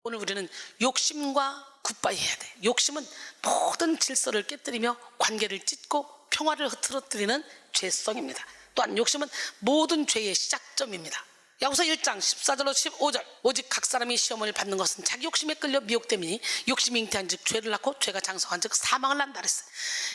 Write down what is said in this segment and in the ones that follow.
오늘 우리는 욕심과 굿바이 해야 돼. 욕심은 모든 질서를 깨뜨리며 관계를 찢고 평화를 흐트러뜨리는 죄성입니다. 또한 욕심은 모든 죄의 시작점입니다. 야고보서 1장 14절로 15절 오직 각 사람이 시험을 받는 것은 자기 욕심에 끌려 미혹됨이니 욕심이 잉태한 즉 죄를 낳고 죄가 장성한 즉 사망을 낳는다 그랬어요.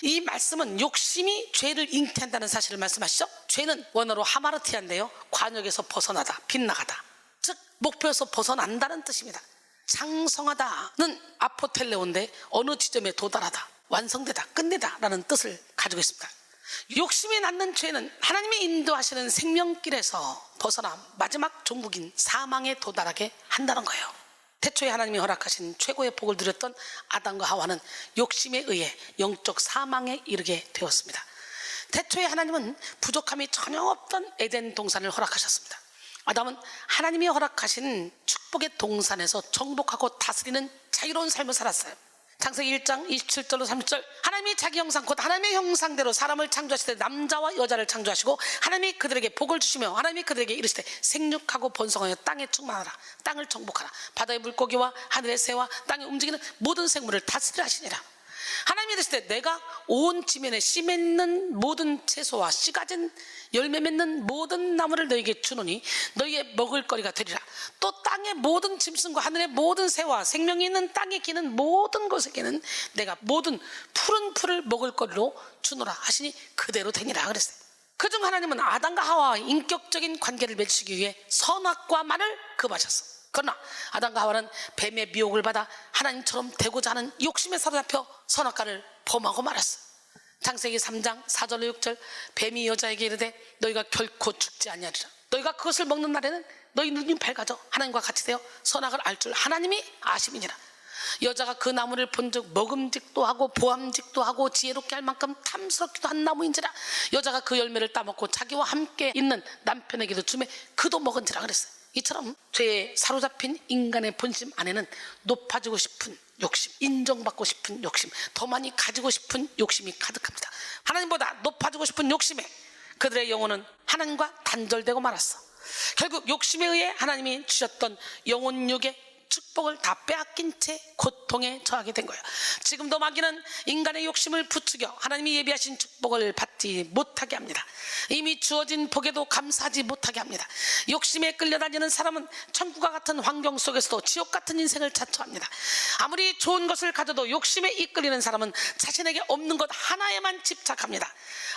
이 말씀은 욕심이 죄를 잉태한다는 사실을 말씀하시죠. 죄는 원어로 하마르티아인데요, 관역에서 벗어나다, 빗나가다, 즉 목표에서 벗어난다는 뜻입니다. 장성하다는 아포텔레오인데 어느 지점에 도달하다, 완성되다, 끝내다 라는 뜻을 가지고 있습니다. 욕심이 낳는 죄는 하나님이 인도하시는 생명길에서 벗어나 마지막 종국인 사망에 도달하게 한다는 거예요. 태초에 하나님이 허락하신 최고의 복을 누렸던 아담과 하와는 욕심에 의해 영적 사망에 이르게 되었습니다. 태초에 하나님은 부족함이 전혀 없던 에덴 동산을 허락하셨습니다. 아담은 하나님이 허락하신 축복의 동산에서 정복하고 다스리는 자유로운 삶을 살았어요. 창세기 1장 27절로 30절 하나님이 자기 형상 곧 하나님의 형상대로 사람을 창조하실 때 남자와 여자를 창조하시고 하나님이 그들에게 복을 주시며 하나님이 그들에게 이르시되 생육하고 번성하여 땅에 충만하라, 땅을 정복하라, 바다의 물고기와 하늘의 새와 땅에 움직이는 모든 생물을 다스리라 하시니라. 하나님이 이르시되 내가 온 지면에 씨 맺는 모든 채소와 씨 가진 열매 맺는 모든 나무를 너희에게 주노니 너희의 먹을거리가 되리라. 또 땅의 모든 짐승과 하늘의 모든 새와 생명이 있는 땅에 기는 모든 것에게는 내가 모든 푸른 풀을 먹을거리로 주노라 하시니 그대로 되니라 그랬어요. 그중 하나님은 아담과 하와와 인격적인 관계를 맺으시기 위해 선악과 만을 금하셨어. 그러나 아담과 하와는 뱀의 미혹을 받아 하나님처럼 되고자 하는 욕심에 사로잡혀 선악과를 범하고 말았어. 창세기 3장 4절로 6절 뱀이 여자에게 이르되 너희가 결코 죽지 아니하리라. 너희가 그것을 먹는 날에는 너희 눈이 밝아져 하나님과 같이 되어 선악을 알 줄 하나님이 아심이니라. 여자가 그 나무를 본즉 먹음직도 하고 보암직도 하고 지혜롭게 할 만큼 탐스럽기도 한 나무인지라. 여자가 그 열매를 따먹고 자기와 함께 있는 남편에게도 주매 그도 먹은지라 그랬어요. 이처럼 죄에 사로잡힌 인간의 본심 안에는 높아지고 싶은 욕심, 인정받고 싶은 욕심, 더 많이 가지고 싶은 욕심이 가득합니다. 하나님보다 높아지고 싶은 욕심에 그들의 영혼은 하나님과 단절되고 말았어. 결국 욕심에 의해 하나님이 주셨던 영혼육의 축복을 다 빼앗긴 채 고통에 처하게 된 거예요. 지금도 마귀는 인간의 욕심을 부추겨 하나님이 예비하신 축복을 받지 못하게 합니다. 이미 주어진 복에도 감사하지 못하게 합니다. 욕심에 끌려다니는 사람은 천국과 같은 환경 속에서도 지옥 같은 인생을 자처합니다. 아무리 좋은 것을 가져도 욕심에 이끌리는 사람은 자신에게 없는 것 하나에만 집착합니다.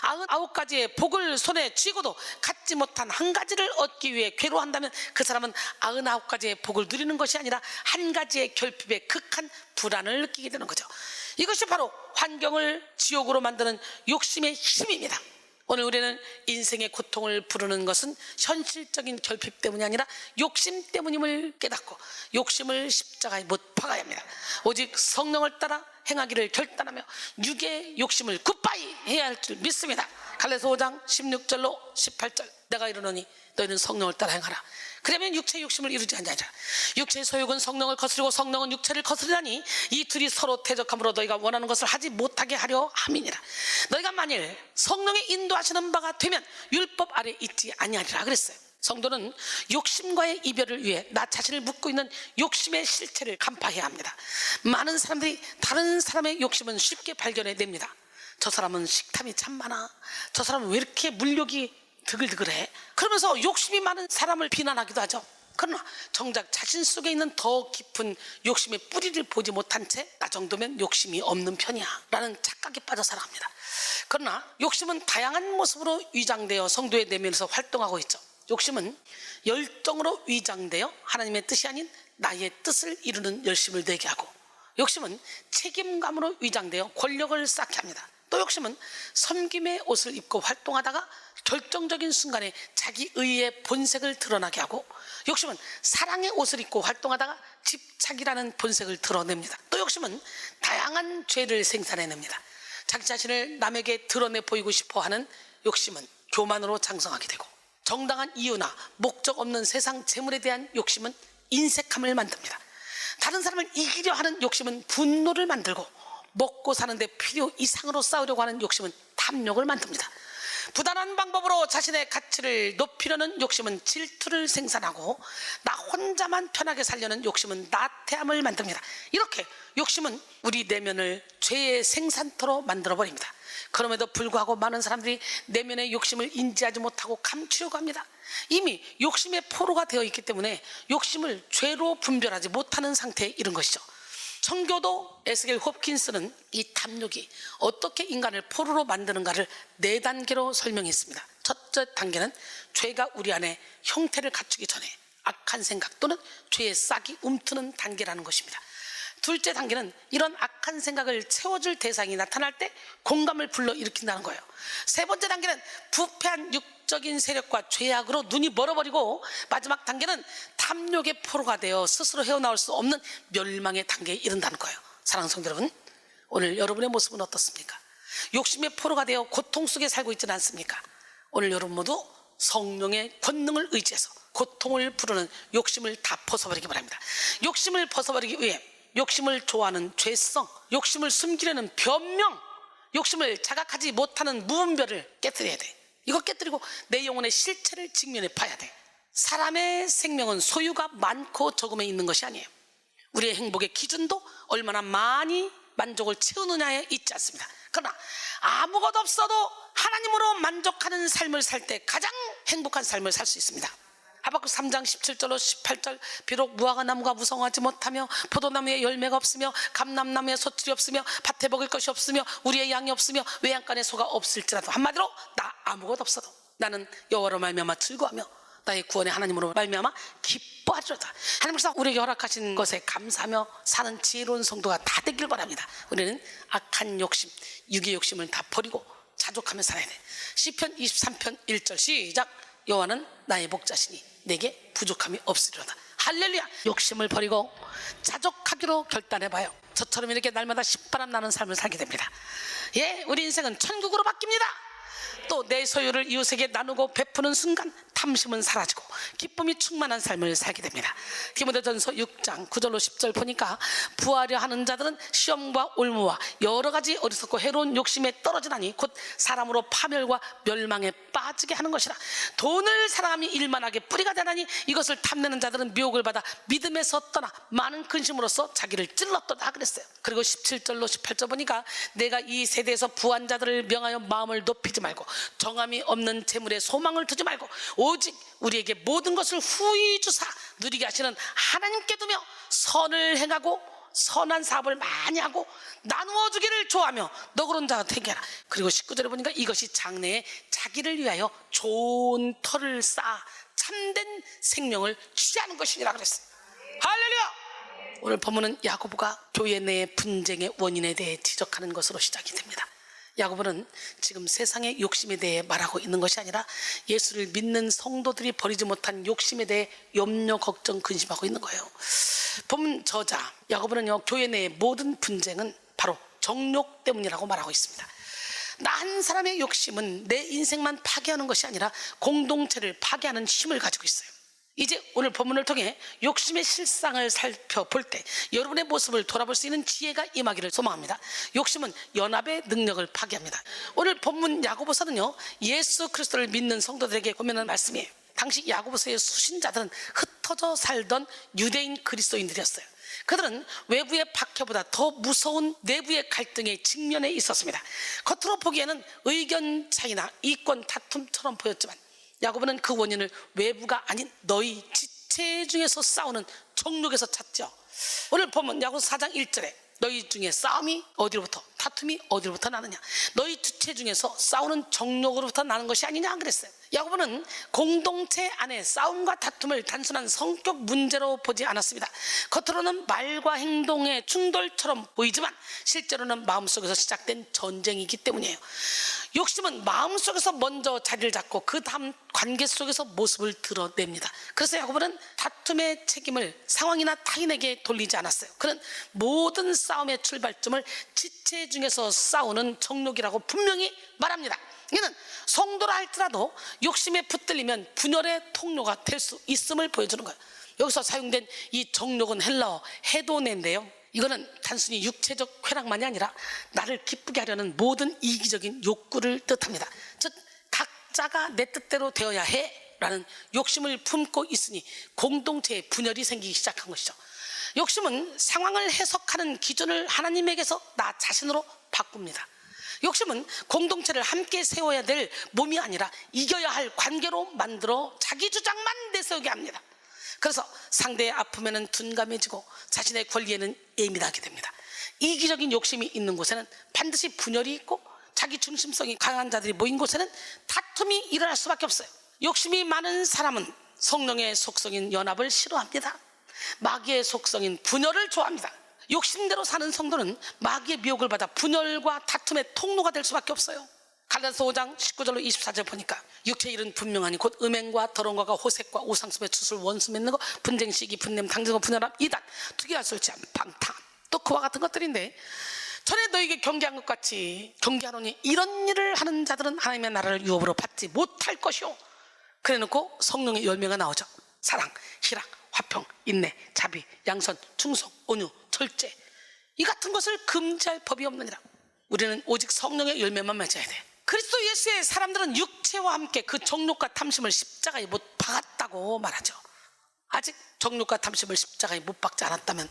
99가지의 복을 손에 쥐고도 갖지 못한 한 가지를 얻기 위해 괴로워한다면 그 사람은 99가지의 복을 누리는 것이 아니라 한 가지의 결핍에 극한 불안을 느끼게 되는 거죠. 이것이 바로 환경을 지옥으로 만드는 욕심의 힘입니다. 오늘 우리는 인생의 고통을 부르는 것은 현실적인 결핍 때문이 아니라 욕심 때문임을 깨닫고 욕심을 십자가에 못 박아야 합니다. 오직 성령을 따라 행하기를 결단하며 육의 욕심을 굿바이 해야 할 줄 믿습니다. 갈라디아서 5장 16절로 18절 내가 이르노니 너희는 성령을 따라 행하라. 그러면 육체의 욕심을 이루지 아니하리라. 육체의 소욕은 성령을 거스르고 성령은 육체를 거스르다니 이 둘이 서로 대적함으로 너희가 원하는 것을 하지 못하게 하려 함이니라. 너희가 만일 성령의 인도하시는 바가 되면 율법 아래 있지 아니하리라 그랬어요. 성도는 욕심과의 이별을 위해 나 자신을 묻고 있는 욕심의 실체를 간파해야 합니다. 많은 사람들이 다른 사람의 욕심은 쉽게 발견해냅니다. 저 사람은 식탐이 참 많아, 저 사람은 왜 이렇게 물욕이 드글드글해, 그러면서 욕심이 많은 사람을 비난하기도 하죠. 그러나 정작 자신 속에 있는 더 깊은 욕심의 뿌리를 보지 못한 채 나 정도면 욕심이 없는 편이야 라는 착각에 빠져 살아갑니다. 그러나 욕심은 다양한 모습으로 위장되어 성도의 내면에서 활동하고 있죠. 욕심은 열정으로 위장되어 하나님의 뜻이 아닌 나의 뜻을 이루는 열심을 내게 하고, 욕심은 책임감으로 위장되어 권력을 쌓게 합니다. 또 욕심은 섬김의 옷을 입고 활동하다가 결정적인 순간에 자기 의의 본색을 드러나게 하고, 욕심은 사랑의 옷을 입고 활동하다가 집착이라는 본색을 드러냅니다. 또 욕심은 다양한 죄를 생산해냅니다. 자기 자신을 남에게 드러내 보이고 싶어하는 욕심은 교만으로 장성하게 되고, 정당한 이유나 목적 없는 세상 재물에 대한 욕심은 인색함을 만듭니다. 다른 사람을 이기려 하는 욕심은 분노를 만들고, 먹고 사는데 필요 이상으로 싸우려고 하는 욕심은 탐욕을 만듭니다. 부단한 방법으로 자신의 가치를 높이려는 욕심은 질투를 생산하고 나 혼자만 편하게 살려는 욕심은 나태함을 만듭니다. 이렇게 욕심은 우리 내면을 죄의 생산터로 만들어버립니다. 그럼에도 불구하고 많은 사람들이 내면의 욕심을 인지하지 못하고 감추려고 합니다. 이미 욕심의 포로가 되어 있기 때문에 욕심을 죄로 분별하지 못하는 상태에 이른 것이죠. 청교도 에스겔 홉킨스는 이 탐욕이 어떻게 인간을 포로로 만드는가를 4단계로 설명했습니다. 첫째 단계는 죄가 우리 안에 형태를 갖추기 전에 악한 생각 또는 죄의 싹이 움트는 단계라는 것입니다. 둘째 단계는 이런 악한 생각을 채워줄 대상이 나타날 때 공감을 불러일으킨다는 거예요. 세 번째 단계는 부패한 육적인 세력과 죄악으로 눈이 멀어버리고, 마지막 단계는 탐욕의 포로가 되어 스스로 헤어나올 수 없는 멸망의 단계에 이른다는 거예요. 사랑하는 성도 여러분, 오늘 여러분의 모습은 어떻습니까? 욕심의 포로가 되어 고통 속에 살고 있지는 않습니까? 오늘 여러분 모두 성령의 권능을 의지해서 고통을 부르는 욕심을 다 벗어버리기 바랍니다. 욕심을 벗어버리기 위해 욕심을 좋아하는 죄성, 욕심을 숨기려는 변명, 욕심을 자각하지 못하는 무분별을 깨뜨려야 돼. 이거 깨뜨리고 내 영혼의 실체를 직면해 봐야 돼. 사람의 생명은 소유가 많고 적음에 있는 것이 아니에요. 우리의 행복의 기준도 얼마나 많이 만족을 채우느냐에 있지 않습니다. 그러나 아무것도 없어도 하나님으로 만족하는 삶을 살 때 가장 행복한 삶을 살 수 있습니다. 하박국 3장 17절로 18절, 비록 무화과 나무가 무성하지 못하며 포도나무에 열매가 없으며 감람나무에 소출이 없으며 밭에 먹을 것이 없으며 우리의 양이 없으며 외양간에 소가 없을지라도, 한마디로 나 아무것도 없어도 나는 여호와로 말미암아 즐거워하며 나의 구원의 하나님으로 말미암아 기뻐하리로다. 하나님께서 우리에게 허락하신 것에 감사하며 사는 지혜로운 성도가 다 되길 바랍니다. 우리는 악한 욕심, 육의 욕심을 다 버리고 자족하며 살아야 돼. 시편 23편 1절 시작. 여호와는 나의 목자시니 내게 부족함이 없으리로다. 할렐루야. 욕심을 버리고 자족하기로 결단해봐요. 저처럼 이렇게 날마다 신바람 나는 삶을 살게 됩니다. 예, 우리 인생은 천국으로 바뀝니다. 또 내 소유를 이웃에게 나누고 베푸는 순간 탐심은 사라지고 기쁨이 충만한 삶을 살게 됩니다. 디모데전서 6장 9절로 10절 보니까 부하려 하는 자들은 시험과 올무와 여러 가지 어리석고 해로운 욕심에 떨어지나니 곧 사람으로 파멸과 멸망에 빠지게 하는 것이라. 돈을 사랑함이 일만하게 뿌리가 되나니 이것을 탐내는 자들은 미혹을 받아 믿음에서 떠나 많은 근심으로써 자기를 찔렀도다 그랬어요. 그리고 17절로 18절 보니까 내가 이 세대에서 부한 자들을 명하여 마음을 높이지 말고 정함이 없는 재물에 소망을 두지 말고 오직 우리에게 모든 것을 후히 주사 누리게 하시는 하나님께 두며 선을 행하고 선한 사업을 많이 하고 나누어 주기를 좋아하며 너그러운 자가 되게 하라. 그리고 19절에 보니까 이것이 장래에 자기를 위하여 좋은 터를 쌓아 참된 생명을 취하는 것이니라 그랬어요. 할렐루야. 오늘 본문은 야고보가 교회 내의 분쟁의 원인에 대해 지적하는 것으로 시작이 됩니다. 야고보는 지금 세상의 욕심에 대해 말하고 있는 것이 아니라 예수를 믿는 성도들이 버리지 못한 욕심에 대해 염려, 걱정, 근심하고 있는 거예요. 본문 저자 야고보는요, 교회 내의 모든 분쟁은 바로 정욕 때문이라고 말하고 있습니다. 나 한 사람의 욕심은 내 인생만 파괴하는 것이 아니라 공동체를 파괴하는 힘을 가지고 있어요. 이제 오늘 본문을 통해 욕심의 실상을 살펴볼 때 여러분의 모습을 돌아볼 수 있는 지혜가 임하기를 소망합니다. 욕심은 연합의 능력을 파괴합니다. 오늘 본문 야고보서는요, 예수 그리스도를 믿는 성도들에게 권면하는 말씀이에요. 당시 야고보서의 수신자들은 흩어져 살던 유대인 그리스도인들이었어요. 그들은 외부의 박해보다 더 무서운 내부의 갈등에 직면해 있었습니다. 겉으로 보기에는 의견 차이나 이권 다툼처럼 보였지만 야고보는 그 원인을 외부가 아닌 너희 지체 중에서 싸우는 정욕에서 찾죠. 오늘 보면 야고보서 4장 1절에 너희 중에 싸움이 어디로부터, 다툼이 어디로부터 나느냐, 너희 지체 중에서 싸우는 정욕으로부터 나는 것이 아니냐 그랬어요. 야고보는 공동체 안에 싸움과 다툼을 단순한 성격 문제로 보지 않았습니다. 겉으로는 말과 행동의 충돌처럼 보이지만 실제로는 마음속에서 시작된 전쟁이기 때문이에요. 욕심은 마음속에서 먼저 자리를 잡고 그 다음 관계 속에서 모습을 드러냅니다. 그래서 야고보는 다툼의 책임을 상황이나 타인에게 돌리지 않았어요. 그는 모든 싸움의 출발점을 지체 중에서 싸우는 정욕이라고 분명히 말합니다. 이는 성도라 할지라도 욕심에 붙들리면 분열의 통로가 될 수 있음을 보여주는 거예요. 여기서 사용된 이 정욕은 헬라어 헤도네인데요, 이거는 단순히 육체적 쾌락만이 아니라 나를 기쁘게 하려는 모든 이기적인 욕구를 뜻합니다. 즉 각자가 내 뜻대로 되어야 해라는 욕심을 품고 있으니 공동체의 분열이 생기기 시작한 것이죠. 욕심은 상황을 해석하는 기준을 하나님에게서 나 자신으로 바꿉니다. 욕심은 공동체를 함께 세워야 될 몸이 아니라 이겨야 할 관계로 만들어 자기 주장만 내세우게 합니다. 그래서 상대의 아픔에는 둔감해지고 자신의 권리에는 예민하게 됩니다. 이기적인 욕심이 있는 곳에는 반드시 분열이 있고 자기 중심성이 강한 자들이 모인 곳에는 다툼이 일어날 수밖에 없어요. 욕심이 많은 사람은 성령의 속성인 연합을 싫어합니다. 마귀의 속성인 분열을 좋아합니다. 욕심대로 사는 성도는 마귀의 미혹을 받아 분열과 다툼의 통로가 될 수밖에 없어요. 갈라디아서 5장 19절로 24절 보니까 육체의 일은 분명하니 곧 음행과 더러운 것과 호색과 우상숭배 추술 원수 맺는 것 분쟁 시기 분냄 당정과 분열함 이단 투기와 술취함 방탕 또 그와 같은 것들인데 전에 너에게 경계한 것 같이 경계하노니 이런 일을 하는 자들은 하나님의 나라를 유업으로 받지 못할 것이요. 그래놓고 성령의 열매가 나오죠. 사랑, 희락, 화평, 인내, 자비, 양선, 충성, 온유, 절제 이 같은 것을 금지할 법이 없느니라. 우리는 오직 성령의 열매만 맺어야 돼. 그리스도 예수의 사람들은 육체와 함께 그 정욕과 탐심을 십자가에 못 박았다고 말하죠. 아직 정욕과 탐심을 십자가에 못 박지 않았다면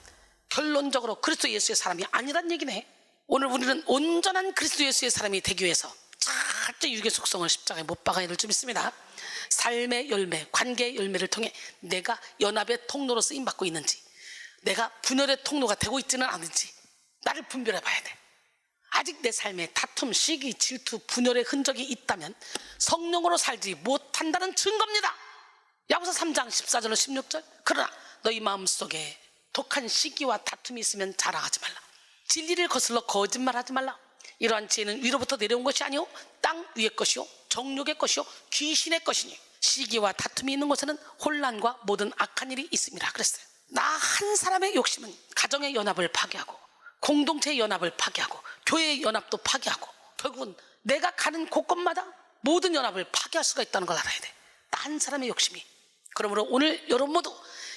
결론적으로 그리스도 예수의 사람이 아니란 얘기네. 오늘 우리는 온전한 그리스도 예수의 사람이 되기 위해서 절대 육의 속성을 십자가에 못 박아야 될 줄 믿습니다. 삶의 열매, 관계의 열매를 통해 내가 연합의 통로로 쓰임받고 있는지 내가 분열의 통로가 되고 있지는 않은지 나를 분별해 봐야 돼. 아직 내 삶에 다툼, 시기, 질투, 분열의 흔적이 있다면 성령으로 살지 못한다는 증거입니다. 야고보서 3장 14절로 16절 그러나 너희 마음속에 독한 시기와 다툼이 있으면 자랑하지 말라. 진리를 거슬러 거짓말하지 말라. 이러한 지혜는 위로부터 내려온 것이 아니오 땅 위의 것이요 정욕의 것이요 귀신의 것이니 시기와 다툼이 있는 곳에는 혼란과 모든 악한 일이 있습니다. 그랬어요. 나 한 사람의 욕심은 가정의 연합을 파괴하고 공동체의 연합을 파괴하고 교회의 연합도 파괴하고 결국은 내가 가는 곳곳마다 모든 연합을 파괴할 수가 있다는 걸 알아야 돼. 나 한 사람의 욕심이. 그러므로 오늘 여러분 모두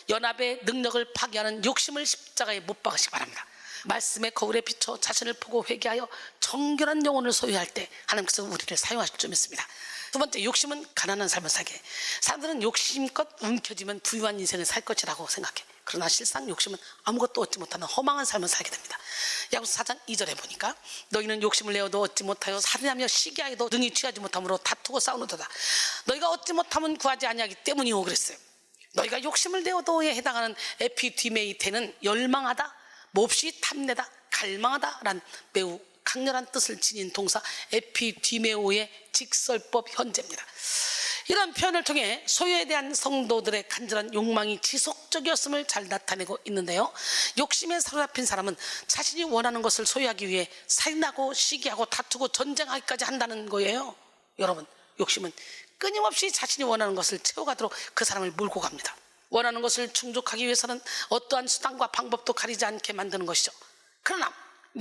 연합의 능력을 파괴하는 욕심을 십자가에 못 박으시기 바랍니다. 말씀의 거울에 비춰 자신을 보고 회개하여 정결한 영혼을 소유할 때 하나님께서 우리를 사용하실 줄 믿습니다. 두 번째, 욕심은 가난한 삶을 살게 해. 사람들은 욕심껏 움켜쥐면 부유한 인생을 살 것이라고 생각해. 그러나 실상 욕심은 아무것도 얻지 못하는 허망한 삶을 살게 됩니다. 야고보서 4장 2절에 보니까 너희는 욕심을 내어도 얻지 못하여 살인하며 시기하여도 능히 취하지 못함으로 다투고 싸우는도다. 너희가 얻지 못하면 구하지 아니하기 때문이오 그랬어요. 너희가 욕심을 내어도에 해당하는 에피디메이테는 열망하다, 몹시 탐내다, 갈망하다 라는 매우 강렬한 뜻을 지닌 동사 에피디메오의 직설법 현재입니다. 이런 표현을 통해 소유에 대한 성도들의 간절한 욕망이 지속적이었음을 잘 나타내고 있는데요. 욕심에 사로잡힌 사람은 자신이 원하는 것을 소유하기 위해 살인하고 시기하고 다투고 전쟁하기까지 한다는 거예요. 여러분, 욕심은 끊임없이 자신이 원하는 것을 채워가도록 그 사람을 몰고 갑니다. 원하는 것을 충족하기 위해서는 어떠한 수단과 방법도 가리지 않게 만드는 것이죠. 그러나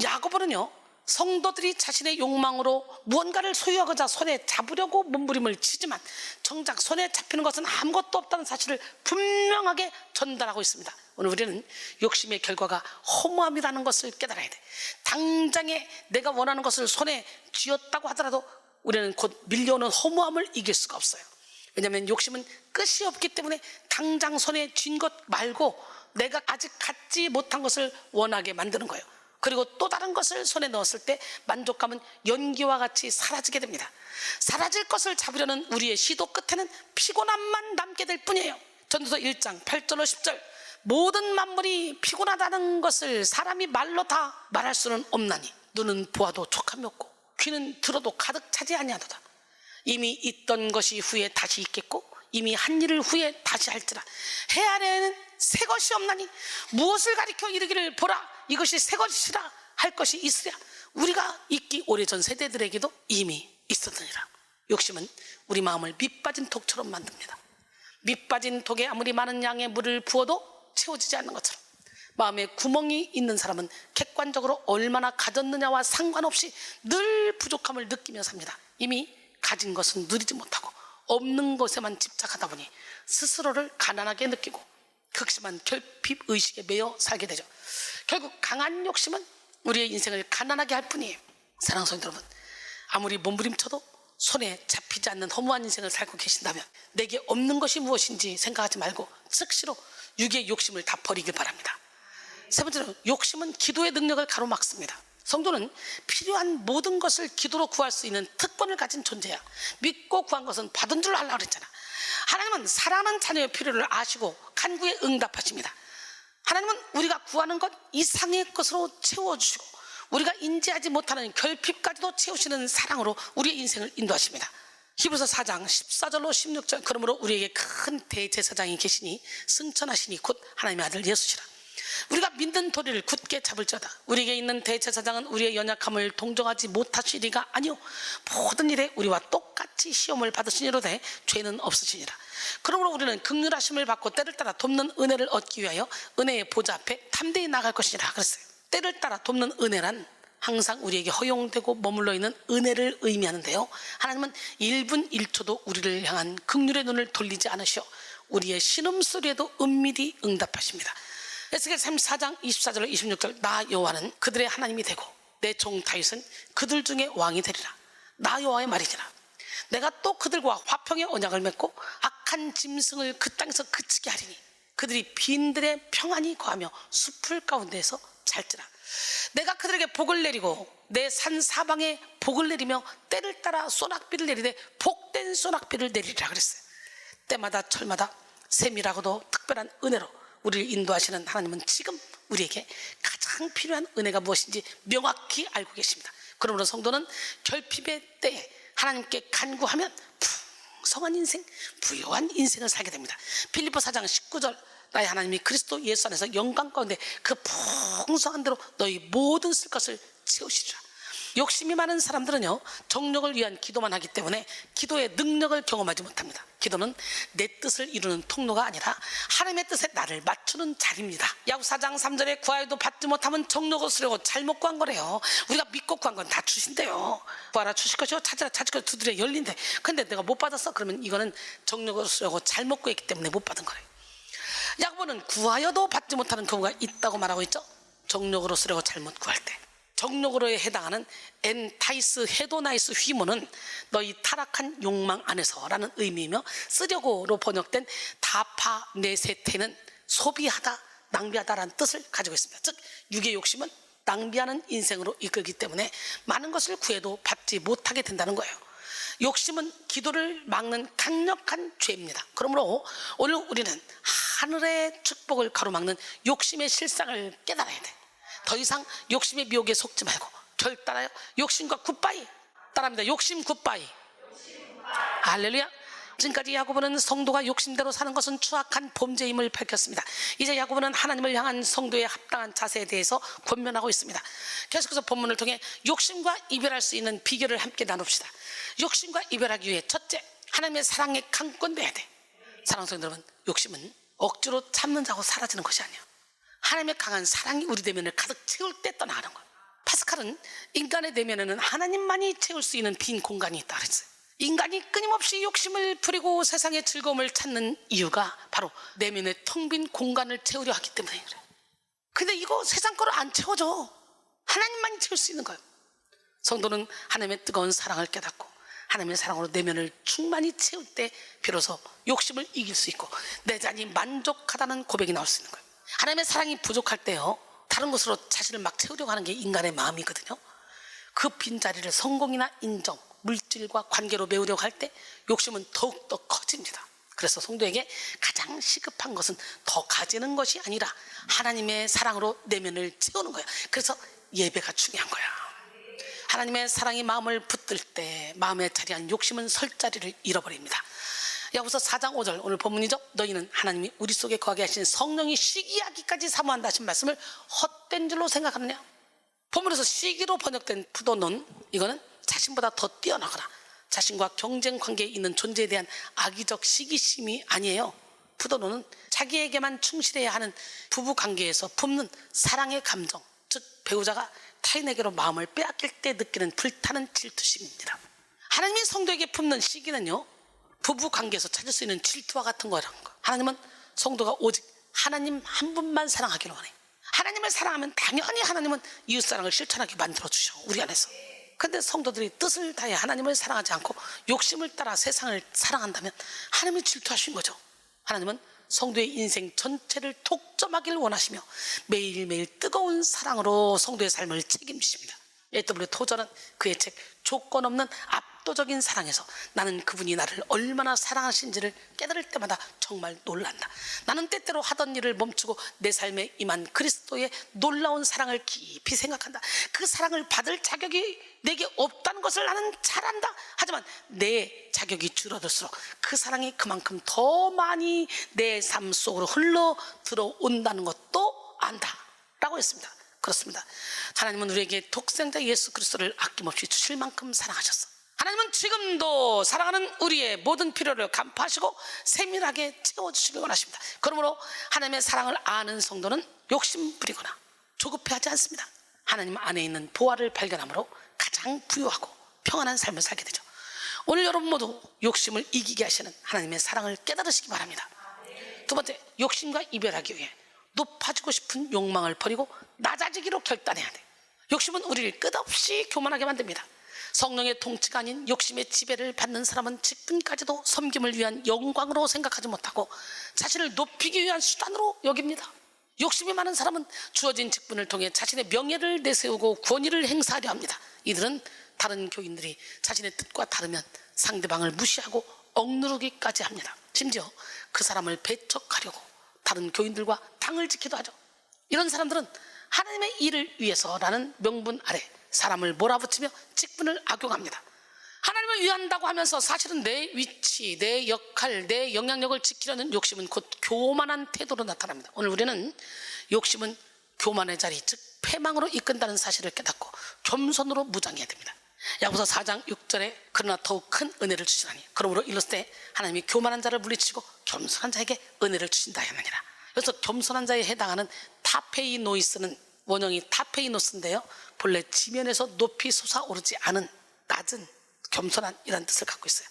야고보는요, 성도들이 자신의 욕망으로 무언가를 소유하고자 손에 잡으려고 몸부림을 치지만 정작 손에 잡히는 것은 아무것도 없다는 사실을 분명하게 전달하고 있습니다. 오늘 우리는 욕심의 결과가 허무함이라는 것을 깨달아야 돼. 당장에 내가 원하는 것을 손에 쥐었다고 하더라도 우리는 곧 밀려오는 허무함을 이길 수가 없어요. 왜냐하면 욕심은 끝이 없기 때문에 당장 손에 쥔 것 말고 내가 아직 갖지 못한 것을 원하게 만드는 거예요. 그리고 또 다른 것을 손에 넣었을 때 만족감은 연기와 같이 사라지게 됩니다. 사라질 것을 잡으려는 우리의 시도 끝에는 피곤함만 남게 될 뿐이에요. 전도서 1장 8절로 10절 모든 만물이 피곤하다는 것을 사람이 말로 다 말할 수는 없나니 눈은 보아도 촉함이 없고 귀는 들어도 가득 차지 아니하도다. 이미 있던 것이 후에 다시 있겠고 이미 한 일을 후에 다시 할지라. 해 아래에는 새 것이 없나니 무엇을 가리켜 이르기를 보라 이것이 새 것이라 할 것이 있으랴. 우리가 있기 오래전 세대들에게도 이미 있었느니라. 욕심은 우리 마음을 밑빠진 독처럼 만듭니다. 밑빠진 독에 아무리 많은 양의 물을 부어도 채워지지 않는 것처럼 마음에 구멍이 있는 사람은 객관적으로 얼마나 가졌느냐와 상관없이 늘 부족함을 느끼며 삽니다. 이미 가진 것은 누리지 못하고 없는 것에만 집착하다 보니 스스로를 가난하게 느끼고 극심한 결핍 의식에 매여 살게 되죠. 결국 강한 욕심은 우리의 인생을 가난하게 할 뿐이에요. 사랑하는 성도 여러분, 아무리 몸부림쳐도 손에 잡히지 않는 허무한 인생을 살고 계신다면 내게 없는 것이 무엇인지 생각하지 말고 즉시로 육의 욕심을 다 버리길 바랍니다. 세 번째로, 욕심은 기도의 능력을 가로막습니다. 성도는 필요한 모든 것을 기도로 구할 수 있는 특권을 가진 존재야. 믿고 구한 것은 받은 줄 알라 그랬잖아. 하나님은 사랑하는 자녀의 필요를 아시고 간구에 응답하십니다. 하나님은 우리가 구하는 것 이상의 것으로 채워주시고 우리가 인지하지 못하는 결핍까지도 채우시는 사랑으로 우리의 인생을 인도하십니다. 히브리서 4장 14절로 16절, 그러므로 우리에게 큰 대제사장이 계시니 승천하시니 곧 하나님의 아들 예수시라. 우리가 믿는 도리를 굳게 잡을지어다. 우리에게 있는 대제사장은 우리의 연약함을 동정하지 못하시리가 아니요 모든 일에 우리와 똑같이 시험을 받으시니로되 죄는 없으시니라. 그러므로 우리는 긍휼하심을 받고 때를 따라 돕는 은혜를 얻기 위하여 은혜의 보좌 앞에 담대히 나갈 것이라 그랬어요. 때를 따라 돕는 은혜란 항상 우리에게 허용되고 머물러 있는 은혜를 의미하는데요, 하나님은 1분 1초도 우리를 향한 긍휼의 눈을 돌리지 않으시어 우리의 신음소리에도 은밀히 응답하십니다. 에스겔 34장 24절 26절, 나 여호와는 그들의 하나님이 되고 내 종 다윗은 그들 중에 왕이 되리라. 나 여호와의 말이니라. 내가 또 그들과 화평의 언약을 맺고 악한 짐승을 그 땅에서 그치게 하리니 그들이 빈들의 평안히 거하며 숲을 가운데에서 살지라. 내가 그들에게 복을 내리고 내 산 사방에 복을 내리며 때를 따라 소낙비를 내리되 복된 소낙비를 내리리라 그랬어요. 때마다 철마다 셈이라고도 특별한 은혜로 우리를 인도하시는 하나님은 지금 우리에게 가장 필요한 은혜가 무엇인지 명확히 알고 계십니다. 그러므로 성도는 결핍의 때에 하나님께 간구하면 풍성한 인생, 부유한 인생을 살게 됩니다. 빌립보 4장 19절, 나의 하나님이 그리스도 예수 안에서 영광 가운데 그 풍성한 대로 너희 모든 쓸 것을 채우시리라. 욕심이 많은 사람들은요, 정욕을 위한 기도만 하기 때문에 기도의 능력을 경험하지 못합니다. 기도는 내 뜻을 이루는 통로가 아니라 하나님의 뜻에 나를 맞추는 자리입니다. 야고 4장 3절에 구하여도 받지 못하면 정욕을 쓰려고 잘못 구한 거래요. 우리가 믿고 구한 건 다 주신대요. 구하라 주실 것이요 찾으라 찾을 것이요 두드려 열린대. 근데 내가 못 받았어? 그러면 이거는 정욕을 쓰려고 잘못 구했기 때문에 못 받은 거래요. 야고보는 구하여도 받지 못하는 경우가 있다고 말하고 있죠. 정욕으로 쓰려고 잘못 구할 때. 정욕으로에 해당하는 엔타이스 헤도나이스 휘모는 너희 타락한 욕망 안에서라는 의미이며, 쓰려고로 번역된 다파네세테는 소비하다, 낭비하다라는 뜻을 가지고 있습니다. 즉 육의 욕심은 낭비하는 인생으로 이끌기 때문에 많은 것을 구해도 받지 못하게 된다는 거예요. 욕심은 기도를 막는 강력한 죄입니다. 그러므로 오늘 우리는 하늘의 축복을 가로막는 욕심의 실상을 깨달아야 돼. 더 이상 욕심의 미혹에 속지 말고 결단하여 욕심과 굿바이. 따라합니다. 욕심 굿바이. 할렐루야. 지금까지 야고보는 성도가 욕심대로 사는 것은 추악한 범죄임을 밝혔습니다. 이제 야고보는 하나님을 향한 성도의 합당한 자세에 대해서 권면하고 있습니다. 계속해서 본문을 통해 욕심과 이별할 수 있는 비결을 함께 나눕시다. 욕심과 이별하기 위해 첫째, 하나님의 사랑에 강권돼야 돼. 사랑하는 성도 여러분, 욕심은 억지로 참는 자고 사라지는 것이 아니에요. 하나님의 강한 사랑이 우리 내면을 가득 채울 때 떠나가는 거예요. 파스칼은 인간의 내면에는 하나님만이 채울 수 있는 빈 공간이 있다 그랬어요. 인간이 끊임없이 욕심을 부리고 세상의 즐거움을 찾는 이유가 바로 내면의 텅 빈 공간을 채우려 하기 때문에 그래요. 근데 이거 세상 거로 안 채워져. 하나님만이 채울 수 있는 거예요. 성도는 하나님의 뜨거운 사랑을 깨닫고 하나님의 사랑으로 내면을 충만히 채울 때 비로소 욕심을 이길 수 있고 내 자신이 만족하다는 고백이 나올 수 있는 거예요. 하나님의 사랑이 부족할 때요, 다른 것으로 자신을 막 채우려고 하는 게 인간의 마음이거든요. 그 빈자리를 성공이나 인정, 물질과 관계로 메우려고 할 때 욕심은 더욱더 커집니다. 그래서 성도에게 가장 시급한 것은 더 가지는 것이 아니라 하나님의 사랑으로 내면을 채우는 거예요. 그래서 예배가 중요한 거야. 하나님의 사랑이 마음을 붙들 때 마음에 자리한 욕심은 설 자리를 잃어버립니다. 야고보서 4장 5절, 오늘 본문이죠. 너희는 하나님이 우리 속에 거하게 하신 성령이 시기하기까지 사모한다 하신 말씀을 헛된 줄로 생각하느냐. 본문에서 시기로 번역된 푸도논, 이거는 자신보다 더 뛰어나거나 자신과 경쟁 관계에 있는 존재에 대한 악의적 시기심이 아니에요. 푸도논은 자기에게만 충실해야 하는 부부 관계에서 품는 사랑의 감정, 즉 배우자가 타인에게로 마음을 빼앗길 때 느끼는 불타는 질투심입니다. 하나님이 성도에게 품는 시기는요, 부부 관계에서 찾을 수 있는 질투와 같은 거라는 거. 하나님은 성도가 오직 하나님 한 분만 사랑하기를 원해. 하나님을 사랑하면 당연히 하나님은 이웃사랑을 실천하게 만들어주셔, 우리 안에서. 근데 성도들이 뜻을 다해 하나님을 사랑하지 않고 욕심을 따라 세상을 사랑한다면 하나님이 질투하신 거죠. 하나님은 성도의 인생 전체를 독점하기를 원하시며 매일매일 뜨거운 사랑으로 성도의 삶을 책임지십니다. A.W. 토저는 그의 책 조건 없는 압도적인 사랑에서 나는 그분이 나를 얼마나 사랑하신지를 깨달을 때마다 정말 놀란다. 나는 때때로 하던 일을 멈추고 내 삶에 임한 그리스도의 놀라운 사랑을 깊이 생각한다. 그 사랑을 받을 자격이 내게 없다는 것을 나는 잘 안다. 하지만 내 자격이 줄어들수록 그 사랑이 그만큼 더 많이 내 삶 속으로 흘러 들어온다는 것도 안다 라고 했습니다. 그렇습니다. 하나님은 우리에게 독생자 예수 그리스도를 아낌없이 주실 만큼 사랑하셨어. 하나님은 지금도 사랑하는 우리의 모든 필요를 간파하시고 세밀하게 채워주시길 원하십니다. 그러므로 하나님의 사랑을 아는 성도는 욕심 부리거나 조급해하지 않습니다. 하나님 안에 있는 보화를 발견함으로 가장 부유하고 평안한 삶을 살게 되죠. 오늘 여러분 모두 욕심을 이기게 하시는 하나님의 사랑을 깨달으시기 바랍니다. 두 번째, 욕심과 이별하기 위해 높아지고 싶은 욕망을 버리고 낮아지기로 결단해야 돼. 욕심은 우리를 끝없이 교만하게 만듭니다. 성령의 통치가 아닌 욕심의 지배를 받는 사람은 직분까지도 섬김을 위한 영광으로 생각하지 못하고 자신을 높이기 위한 수단으로 여깁니다. 욕심이 많은 사람은 주어진 직분을 통해 자신의 명예를 내세우고 권위를 행사하려 합니다. 이들은 다른 교인들이 자신의 뜻과 다르면 상대방을 무시하고 억누르기까지 합니다. 심지어 그 사람을 배척하려고 다른 교인들과 당을 지키도 하죠. 이런 사람들은 하나님의 일을 위해서라는 명분 아래 사람을 몰아붙이며 직분을 악용합니다. 하나님을 위한다고 하면서 사실은 내 위치, 내 역할, 내 영향력을 지키려는 욕심은 곧 교만한 태도로 나타납니다. 오늘 우리는 욕심은 교만의 자리, 즉 패망으로 이끈다는 사실을 깨닫고 겸손으로 무장해야 됩니다. 야고보서 4장 6절에 그러나 더욱 큰 은혜를 주시나니 그러므로 일렀을 때 하나님이 교만한 자를 물리치고 겸손한 자에게 은혜를 주신다 하느니라. 그래서 겸손한 자에 해당하는 타페이노이스는 원형이 타페이노스인데요, 본래 지면에서 높이 솟아오르지 않은 낮은 겸손한 이라는 뜻을 갖고 있어요.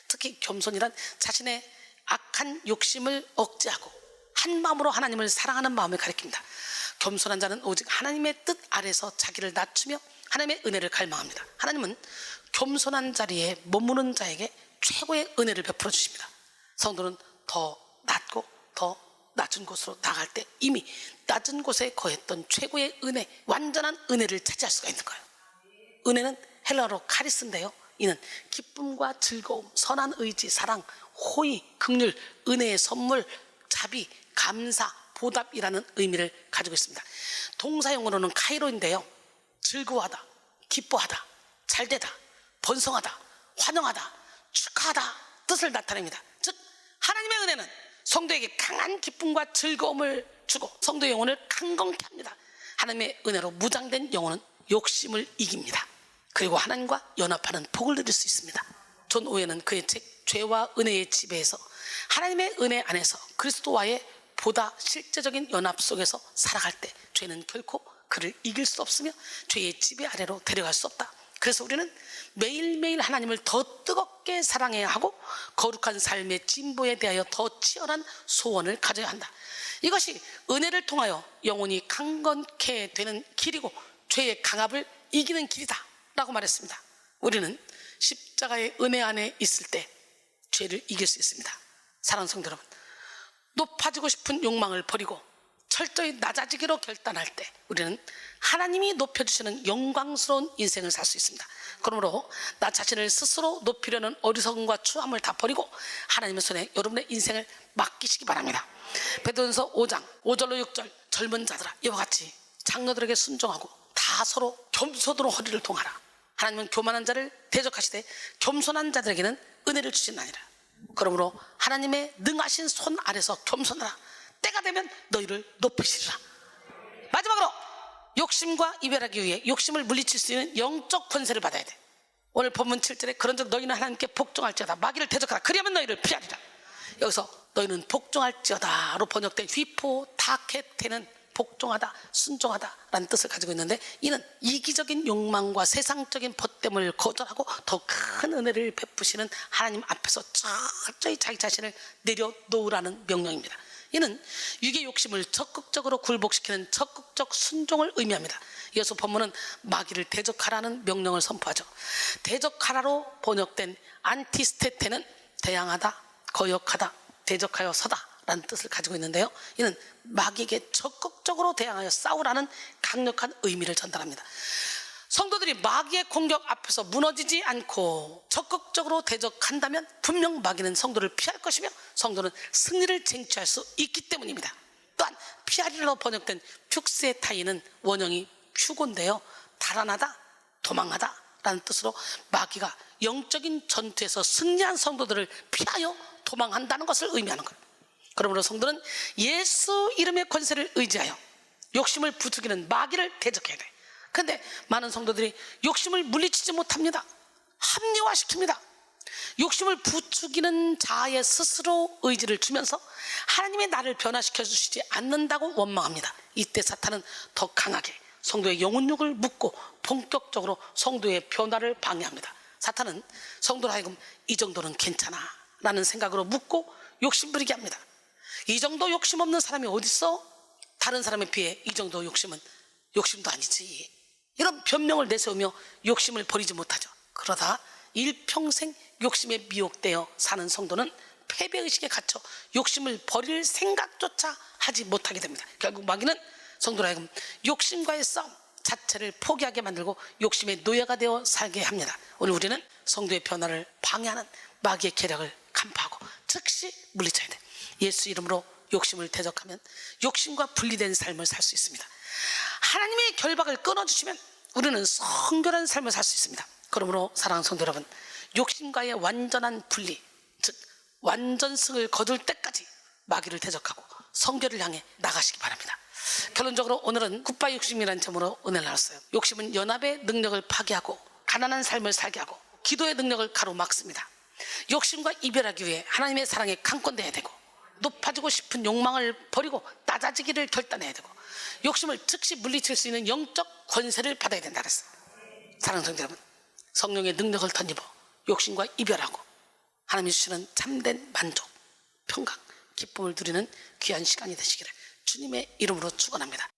특히 겸손이란 자신의 악한 욕심을 억제하고 한 마음으로 하나님을 사랑하는 마음을 가리킵니다. 겸손한 자는 오직 하나님의 뜻 아래서 자기를 낮추며 하나님의 은혜를 갈망합니다. 하나님은 겸손한 자리에 머무는 자에게 최고의 은혜를 베풀어 주십니다. 성도는 더 낮고 더 낮은 곳으로 나갈 때 이미 낮은 곳에 거했던 최고의 은혜, 완전한 은혜를 차지할 수가 있는 거예요. 은혜는 헬라어로 카리스인데요, 이는 기쁨과 즐거움, 선한 의지, 사랑, 호의, 긍휼, 은혜의 선물, 자비, 감사, 보답이라는 의미를 가지고 있습니다. 동사용어로는 카이로인데요, 즐거워하다, 기뻐하다, 잘되다, 번성하다, 환영하다, 축하하다 뜻을 나타냅니다. 즉 하나님의 은혜는 성도에게 강한 기쁨과 즐거움을 주고 성도의 영혼을 강건케 합니다. 하나님의 은혜로 무장된 영혼은 욕심을 이깁니다. 그리고 하나님과 연합하는 복을 누릴 수 있습니다. 존 오웬은 그의 책 죄와 은혜의 지배에서 하나님의 은혜 안에서 그리스도와의 보다 실제적인 연합 속에서 살아갈 때 죄는 결코 그를 이길 수 없으며 죄의 지배 아래로 데려갈 수 없다. 그래서 우리는 매일매일 하나님을 더 뜨겁게 사랑해야 하고 거룩한 삶의 진보에 대하여 더 치열한 소원을 가져야 한다. 이것이 은혜를 통하여 영혼이 강건케 되는 길이고 죄의 강압을 이기는 길이다 라고 말했습니다. 우리는 십자가의 은혜 안에 있을 때 죄를 이길 수 있습니다. 사랑하는 성도 여러분, 높아지고 싶은 욕망을 버리고 철저히 낮아지기로 결단할 때 우리는 하나님이 높여주시는 영광스러운 인생을 살 수 있습니다. 그러므로 나 자신을 스스로 높이려는 어리석음과 추함을 다 버리고 하나님의 손에 여러분의 인생을 맡기시기 바랍니다. 베드로전서 5장 5절로 6절, 젊은 자들아 이와 같이 장로들에게 순종하고 다 서로 겸손으로 허리를 동하라. 하나님은 교만한 자를 대적하시되 겸손한 자들에게는 은혜를 주시나니라. 그러므로 하나님의 능하신 손 아래서 겸손하라. 때가 되면 너희를 높이시리라. 마지막으로 욕심과 이별하기 위해 욕심을 물리칠 수 있는 영적 권세를 받아야 돼. 오늘 본문 7절에 그런즉 너희는 하나님께 복종할지어다 마귀를 대적하라 그리하면 너희를 피하리라. 여기서 너희는 복종할지어다로 번역된 휘포 타케테는 복종하다, 순종하다 라는 뜻을 가지고 있는데, 이는 이기적인 욕망과 세상적인 벗됨을 거절하고 더 큰 은혜를 베푸시는 하나님 앞에서 철저히 자기 자신을 내려놓으라는 명령입니다. 이는 육의 욕심을 적극적으로 굴복시키는 적극적 순종을 의미합니다. 예수 본문은 마귀를 대적하라는 명령을 선포하죠. 대적하라로 번역된 안티스테테는 대항하다, 거역하다, 대적하여 서다 라는 뜻을 가지고 있는데요, 이는 마귀에게 적극적으로 대항하여 싸우라는 강력한 의미를 전달합니다. 성도들이 마귀의 공격 앞에서 무너지지 않고 적극적으로 대적한다면 분명 마귀는 성도를 피할 것이며 성도는 승리를 쟁취할 수 있기 때문입니다. 또한 피하리로 번역된 퓨크세타이는 원형이 퓨고인데요, 달아나다, 도망하다 라는 뜻으로 마귀가 영적인 전투에서 승리한 성도들을 피하여 도망한다는 것을 의미하는 거예요. 그러므로 성도는 예수 이름의 권세를 의지하여 욕심을 부추기는 마귀를 대적해야 돼. 그런데 많은 성도들이 욕심을 물리치지 못합니다. 합리화시킵니다. 욕심을 부추기는 자아에 스스로 의지를 주면서 하나님의 나를 변화시켜 주시지 않는다고 원망합니다. 이때 사탄은 더 강하게 성도의 영혼욕을 묻고 본격적으로 성도의 변화를 방해합니다. 사탄은 성도로 하여금 이 정도는 괜찮아 라는 생각으로 묻고 욕심 부리게 합니다. 이 정도 욕심 없는 사람이 어딨어? 다른 사람에 비해 이 정도 욕심은 욕심도 아니지, 이런 변명을 내세우며 욕심을 버리지 못하죠. 그러다 일평생 욕심에 미혹되어 사는 성도는 패배의식에 갇혀 욕심을 버릴 생각조차 하지 못하게 됩니다. 결국 마귀는 성도로 하여금 욕심과의 싸움 자체를 포기하게 만들고 욕심의 노예가 되어 살게 합니다. 오늘 우리는 성도의 변화를 방해하는 마귀의 계략을 간파하고 즉시 물리쳐야 돼. 예수 이름으로 욕심을 대적하면 욕심과 분리된 삶을 살 수 있습니다. 하나님의 결박을 끊어주시면 우리는 성결한 삶을 살 수 있습니다. 그러므로 사랑하는 성도 여러분, 욕심과의 완전한 분리, 즉 완전승을 거둘 때까지 마귀를 대적하고 성결을 향해 나가시기 바랍니다. 결론적으로 오늘은 굿바이 욕심이라는 제목으로 은혜를 나눴어요. 욕심은 연합의 능력을 파괴하고 가난한 삶을 살게 하고 기도의 능력을 가로막습니다. 욕심과 이별하기 위해 하나님의 사랑에 강권돼야 되고 높아지고 싶은 욕망을 버리고 낮아지기를 결단해야 되고 욕심을 즉시 물리칠 수 있는 영적 권세를 받아야 된다 그랬어요. 사랑하는 성도 여러분, 성령의 능력을 덧입어 욕심과 이별하고 하나님이 주시는 참된 만족, 평강, 기쁨을 누리는 귀한 시간이 되시기를 주님의 이름으로 축원합니다.